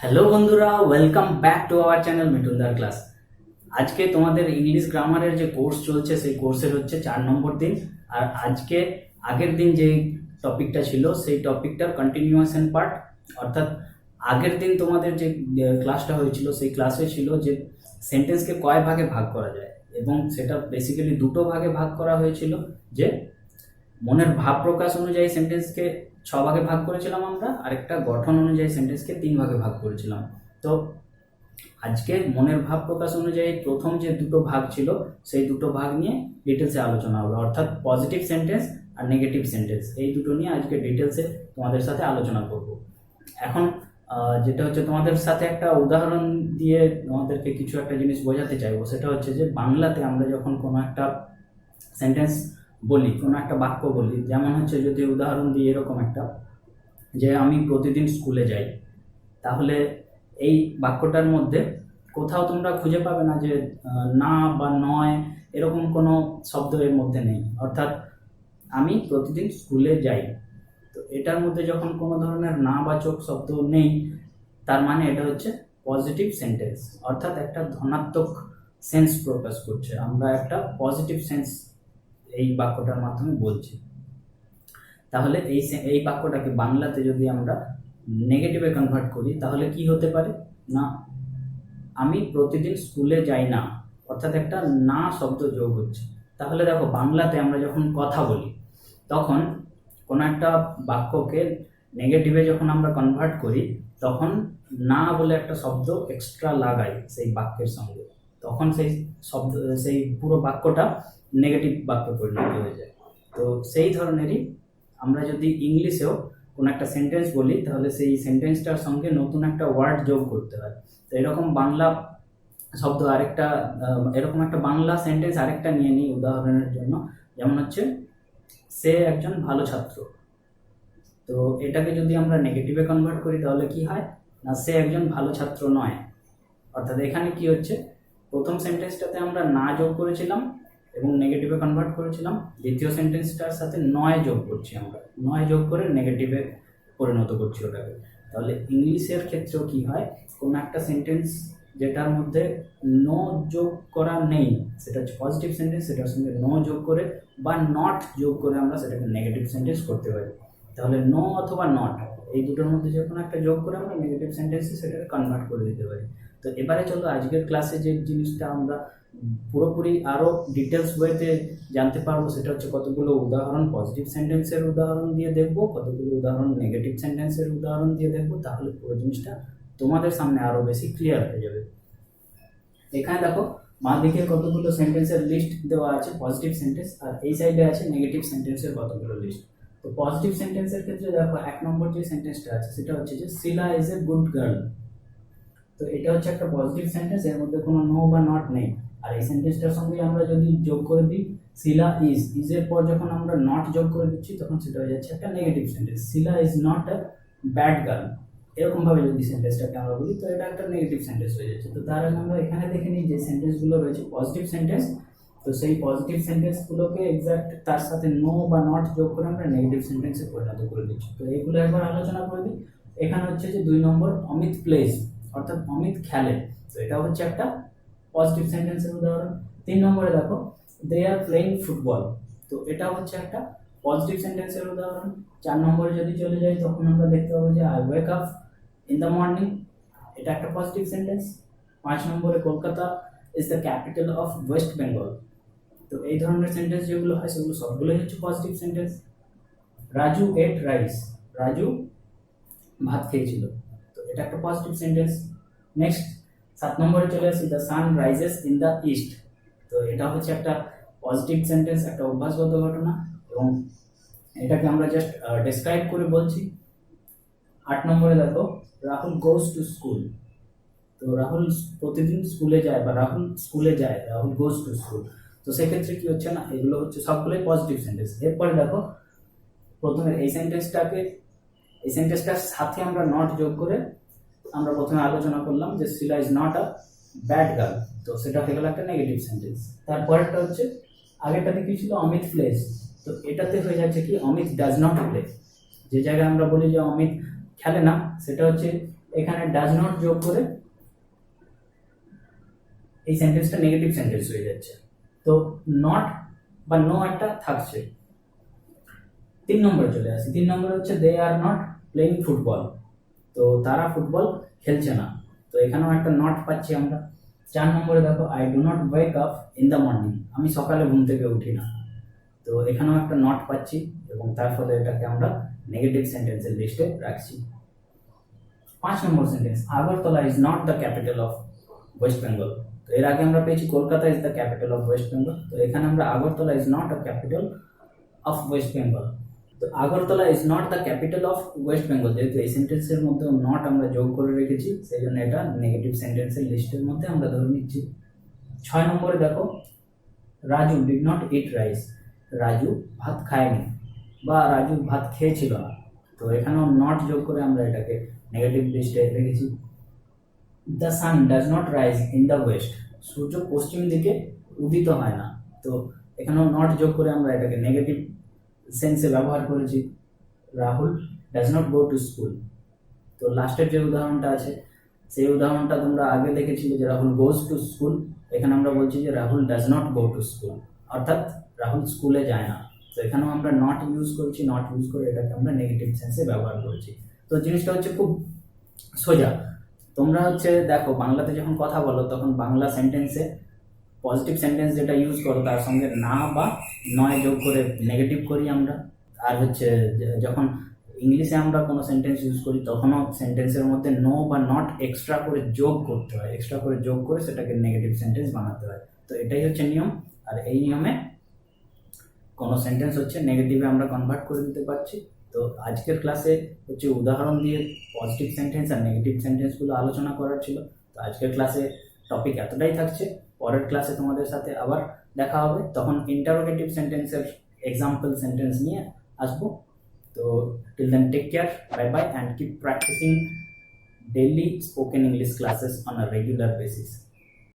Hello বন্ধুরা, welcome back to our channel Mithun দার class. আজকে তোমাদের ইংলিশ গ্রামারের যে কোর্স চলছে সেই কোর্সের হচ্ছে 4 নম্বর দিন। আর আজকে আগের দিন যে টপিকটা ছিল সেই টপিকটার কন্টিনিউয়েশন পার্ট, অর্থাৎ আগের দিন তোমাদের যে ক্লাসটা হয়েছিল সেই ক্লাসে ছিল যে সেন্টেন্সকে কয় ভাগে ভাগ করা যায়, এবং সেটা বেসিক্যালি দুটো ভাগে ভাগ করা হয়েছিল। যে মনের ভাব প্রকাশ অনুযায়ী সেন্টেন্সকে 6 ভাগে ভাগ করেছিলাম আমরা, আরেকটা গঠন অনুযায়ী সেন্টেন্সকে 3 ভাগে ভাগ করেছিলাম। তো আজকে মনের ভাব প্রকাশ অনুযায়ী প্রথম যে দুটো ভাগ ছিল সেই দুটো ভাগ নিয়ে ডিটেলসে আলোচনা হবে, অর্থাৎ পজিটিভ সেন্টেন্স আর নেগেটিভ সেন্টেন্স, এই দুটো নিয়ে আজকে ডিটেলসে তোমাদের সাথে আলোচনা করব। এখন যেটা হচ্ছে তোমাদের সাথে একটা উদাহরণ দিয়ে তোমাদেরকে কিছু একটা জিনিস বোঝাতে চাইবো। সেটা হচ্ছে যে বাংলাতে আমরা যখন কোনো একটা সেন্টেন্স বলি, কোনো একটা বাক্য বলি, যেমন হচ্ছে যদি উদাহরণ দিই এরকম একটা, যে আমি প্রতিদিন স্কুলে যাই, তাহলে এই বাক্যটার মধ্যে কোথাও তোমরা খুঁজে পাবে না যে না বা নয় এরকম কোনো শব্দ এর মধ্যে নেই, অর্থাৎ আমি প্রতিদিন স্কুলে যাই। তো এটার মধ্যে যখন কোনো ধরনের না বাচক শব্দ নেই, তার মানে এটা হচ্ছে পজিটিভ সেন্টেন্স, অর্থাৎ একটা ধনাত্মক সেন্স প্রকাশ করছে, আমরা একটা পজিটিভ সেন্স এই বাক্যটার মাধ্যমে বলছি। তাহলে এই বাক্যটাকে বাংলাতে যদি আমরা নেগেটিভে কনভার্ট করি তাহলে কি হতে পারে না, আমি প্রতিদিন স্কুলে যাই না, অর্থাৎ একটা না শব্দ যোগ হচ্ছে। তাহলে দেখো বাংলাতে আমরা যখন কথা বলি তখন কোনো একটা বাক্যকে নেগেটিভে যখন আমরা কনভার্ট করি তখন না বলে একটা শব্দ এক্সট্রা লাগাই সেই বাক্যের সঙ্গে, তখন সেই শব্দ সেই পুরো বাক্যটা নেগেটিভ বাক্যে পরিণত হয়ে যায়। তো সেই ধরনেরই আমরা যদি ইংলিশেও কোনো একটা সেন্টেন্স বলি তাহলে সেই সেন্টেন্সটার সঙ্গে নতুন একটা ওয়ার্ড যোগ করতে হয়। তো এরকম বাংলা শব্দ আরেকটা, এরকম একটা বাংলা সেন্টেন্স আরেকটা নিয়ে নিই উদাহরণের জন্য, যেমন হচ্ছে সে একজন ভালো ছাত্র। তো এটাকে যদি আমরা নেগেটিভে কনভার্ট করি তাহলে কি হয় না, সে একজন ভালো ছাত্র নয়। অর্থাৎ এখানে কি হচ্ছে, প্রথম সেন্টেন্সটাতে আমরা না যোগ করেছিলাম এবং নেগেটিভে কনভার্ট করেছিলাম, দ্বিতীয় সেন্টেন্সটার সাথে নয় যোগ করছি, আমরা নয় যোগ করে নেগেটিভে পরিণত করছি ওটাকে। তাহলে ইংলিশের ক্ষেত্রেও কি হয়, কোনো একটা সেন্টেন্স যেটার মধ্যে নো যোগ করা নেই সেটা হচ্ছে পজিটিভ সেন্টেন্স, সেটার সঙ্গে নো যোগ করে বা নট যোগ করে আমরা সেটাকে নেগেটিভ সেন্টেন্স করতে পারি। তাহলে নো অথবা নট এই দুটোর মধ্যে যে কোনো একটা যোগ করে আমরা নেগেটিভ সেন্টেন্সে সেটাকে কনভার্ট করে দিতে পারি। তো এবারে চলো আজকের ক্লাসে যে জিনিসটা আমরা পুরোপুরি আরও ডিটেলস ওয়েতে জানতে পারবো সেটা হচ্ছে কতগুলো উদাহরণ পজিটিভ সেন্টেন্সের উদাহরণ দিয়ে দেখবো, কতগুলো উদাহরণ নেগেটিভ সেন্টেন্সের উদাহরণ দিয়ে দেখবো, তাহলে পুরো জিনিসটা তোমাদের সামনে আরও বেশি ক্লিয়ার হয়ে যাবে। এখানে দেখো বাঁ দিকে কতগুলো সেন্টেন্সের লিস্ট দেওয়া আছে পজিটিভ সেন্টেন্স, আর এই সাইডে আছে নেগেটিভ সেন্টেন্সের কতগুলো লিস্ট। তো পজিটিভ সেন্টেন্সের ক্ষেত্রে দেখো 1 নম্বর যে সেন্টেন্সটা আছে সেটা হচ্ছে যে Sheela is a good girl. তো এটা হচ্ছে একটা পজিটিভ সেন্টেন্স, এর মধ্যে কোনো নো বা নট নেই। আর এই সেন্টেন্সটার সঙ্গে আমরা যদি যোগ করে দিই শিলা ইজ এর পর যখন আমরা নট যোগ করে দিচ্ছি তখন সেটা হয়ে যাচ্ছে একটা negative sentence, Shila is not a bad girl. এরকম ভাবে যদি সেন্টেন্সটাকে আমরা বলি তো এটা একটা নেগেটিভ সেন্টেন্স হয়ে যাচ্ছে। তো তার আগে আমরা এখানে দেখে নিই যে সেন্টেন্সগুলো রয়েছে পজিটিভ সেন্টেন্স, তো সেই পজিটিভ সেন্টেন্সগুলোকে এক্সাক্ট তার সাথে নো বা নট যোগ করে আমরা নেগেটিভ সেন্টেন্সে পরিণত করে দিচ্ছি। তো এইগুলো একবার আলোচনা করে দিই। এখানে হচ্ছে যে 2 নম্বর অমিত প্লেজ, অর্থাৎ অমিত খেলে, তো এটা হচ্ছে একটা পজিটিভ সেন্টেন্সের উদাহরণ। 3 নম্বরে দেখো দে আর প্লেইং ফুটবল, তো এটা হচ্ছে একটা পজিটিভ সেন্টেন্সের উদাহরণ। 4 নম্বরে যদি চলে যাই তখন আমরা দেখতে পাবো যে I wake up in the morning, এটা একটা পজিটিভ সেন্টেন্স। 5 নম্বরে Kolkata is the capital of West Bengal, তো এই ধরনের সেন্টেন্স যেগুলো হয় সেগুলো সবগুলোই হচ্ছে positive sentence. Raju ate rice, Raju ভাত খেয়েছিল, তো এটা একটা পজিটিভ সেন্টেন্স। নেক্সট 7 নম্বরে চলে আসি the sun rises in the east, তো এটা হচ্ছে একটা পজিটিভ সেন্টেন্স, একটা অভ্যাসগত ঘটনা, এবং এটাকে আমরা জাস্ট ডেসক্রাইব করে বলছি। 8 নম্বরে দেখো রাহুল গোজ টু স্কুল, তো রাহুল প্রতিদিন স্কুলে যায় বা রাহুল স্কুলে যায়, রাহুল গোজ টু স্কুল। তো সেক্ষেত্রে কি হচ্ছে না, এগুলো হচ্ছে সবগুলোই পজিটিভ সেন্টেন্স। এরপরে দেখো প্রথমে এই সেন্টেন্সটার সাথে আমরা নট যোগ করে আমরা প্রথমে আলোচনা করলাম যে Sheela is not a bad girl, তো সেটা হয়ে গেল একটা নেগেটিভ সেন্টেন্স। তারপরেরটা হচ্ছে আগেরটাতে কি ছিল অমিত প্লেজ, তো এটাতে হয়ে যাচ্ছে কি অমিত ডাজ নট প্লে। যে জায়গায় আমরা বলি যে অমিত খেলে না সেটা হচ্ছে এখানে ডাজ নট যোগ করে এই সেন্টেন্সটা নেগেটিভ সেন্টেন্স হয়ে যাচ্ছে। তো নট বা নো একটা থাকছে। 3 নম্বরে চলে আসি। 3 নম্বরে হচ্ছে দে আর নট প্লেইং ফুটবল, তো তারা ফুটবল খেলছে না, তো এখানেও একটা নট পাচ্ছি আমরা। 4 নম্বরে দেখো I do not wake up in the morning, আমি সকালে ঘুম থেকে উঠি না, তো এখানেও একটা নট পাচ্ছি এবং তার ফলে এটাকে আমরা নেগেটিভ সেন্টেন্সের লিস্টে রাখছি। 5 নম্বর sentence, Agartala is not the capital of West Bengal, তো এর আগে আমরা পেয়েছি Kolkata is the capital of West Bengal, তো এখানে আমরা Agartala is not a capital of West Bengal. তো Agartala is not the capital of West Bengal, যেহেতু এই সেন্টেন্সের মধ্যে নট আমরা যোগ করে রেখেছি, সেই জন্য এটা নেগেটিভ সেন্টেন্সের লিস্টের মধ্যে আমরা ধরে নিচ্ছি। 6 নম্বরে দেখো Raju did not eat rice, Raju ভাত খায়নি বা রাজু ভাত খেয়েছিল না, তো এখানেও নট যোগ করে আমরা এটাকে নেগেটিভ লিস্টে রেখেছি। The sun does not rise in the west, সূর্য পশ্চিম দিকে উদিত হয় না, তো এখানেও নট যোগ করে আমরা এটাকে নেগেটিভ সেন্সে ব্যবহার করেছি। Rahul does not go to school, তো লাস্টের যে উদাহরণটা আছে সেই উদাহরণটা তোমরা আগে দেখেছিলে যে রাহুল গোজ টু স্কুল, এখানে আমরা বলছি যে Rahul does not go to school, অর্থাৎ রাহুল স্কুলে যায় না, তো এখানেও আমরা নট ইউজ করছি, নট ইউজ করে এটাকে আমরা নেগেটিভ সেন্সে ব্যবহার করেছি। তো জিনিসটা হচ্ছে খুব সোজা। তোমরা হচ্ছে দেখো বাংলাতে যখন কথা বলো তখন বাংলা সেন্টেন্সে পজিটিভ সেন্টেন্স যেটা ইউজ করো তার সঙ্গে না বা নয় যোগ করে নেগেটিভ করি আমরা, আর হচ্ছে যখন ইংলিশে আমরা কোনো সেন্টেন্স ইউজ করি তখনও সেন্টেন্সের মধ্যে নো বা নট এক্সট্রা করে যোগ করতে হয়, এক্সট্রা করে যোগ করে সেটাকে নেগেটিভ সেন্টেন্স বানাতে হয়। তো এটাই হচ্ছে নিয়ম, আর এই নিয়মে কোনো সেন্টেন্স হচ্ছে নেগেটিভে আমরা কনভার্ট করে দিতে পারছি। তো আজকের ক্লাসে হচ্ছে উদাহরণ দিয়ে পজিটিভ সেন্টেন্স আর নেগেটিভ সেন্টেন্সগুলো আলোচনা করার ছিল। তো আজকের ক্লাসে টপিক এতটাই থাকছে, পরের ক্লাসে তোমাদের সাথে আবার দেখা হবে, তখন ইন্টারোগেটিভ সেন্টেন্সের এক্সাম্পল সেন্টেন্স নিয়ে আসবো। তো till then take care, bye bye, and keep practicing daily spoken English classes on a regular basis.